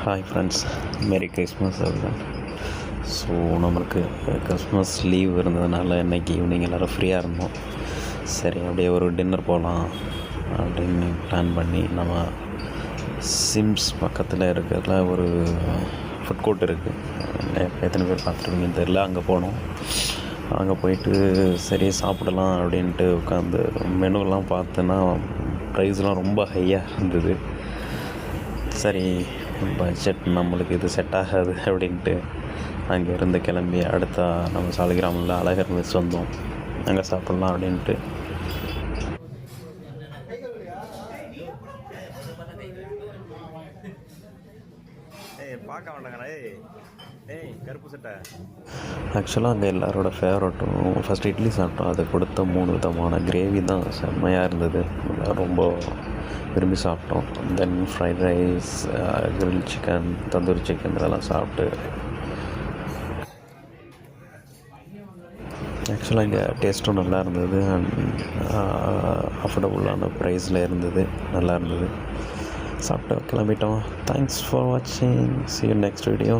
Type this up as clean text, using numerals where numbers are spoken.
Hi friends, merry Christmas அதுதான். So நம்மளுக்கு Christmas leave இருந்ததுனால இன்றைக்கி ஈவினிங் எல்லோரும் ஃப்ரீயாக இருந்தோம். சரி அப்படியே ஒரு டின்னர் போகலாம் அப்படின்னு பிளான் பண்ணி நம்ம சிம்ஸ் பக்கத்தில் இருக்கிறதுல ஒரு ஃபுட் கோர்ட் இருக்குது. எத்தனை பேர் பார்த்துருவீங்கன்னு தெரில. அங்கே போனோம். அங்கே போயிட்டு சரி சாப்பிடலாம் அப்படின்ட்டு உட்காந்து மெனுலாம் பார்த்தோன்னா ப்ரைஸ்லாம் ரொம்ப ஹையாக இருந்தது. சரி பட்ஜெட் நம்மளுக்கு இது செட் ஆகாது அப்படின்ட்டு அங்கேருந்து கிளம்பி அடுத்த நம்ம சாலிகிராமில் அழகர் மெஸ் வந்தோம். அங்கே சாப்பிட்லாம் அப்படின்ட்டு பார்க்க மாட்டாங்கண்ணா. கருப்பு சட்டை ஆக்சுவலாக அங்கே எல்லாரோட ஃபேவரட்டும் ஃபஸ்ட் இட்லி சாப்பிட்டோம். அதை கொடுத்த 3 விதமான கிரேவி தான் செம்மையாக இருந்தது. ரொம்ப விரும்பி சாப்பிட்டோம். Then fried rice, grill chicken, tandoori chicken இதெல்லாம் சாப்பிட்டு ஆக்சுவலாக இங்கே டேஸ்ட்டும் நல்லா இருந்தது அண்ட் அஃபோர்டபுளான ப்ரைஸில் இருந்தது. நல்லா இருந்தது. சாப்பிட்டு கிளம்பிட்டோம். தேங்க்ஸ் ஃபார் வாட்சிங். see you next video.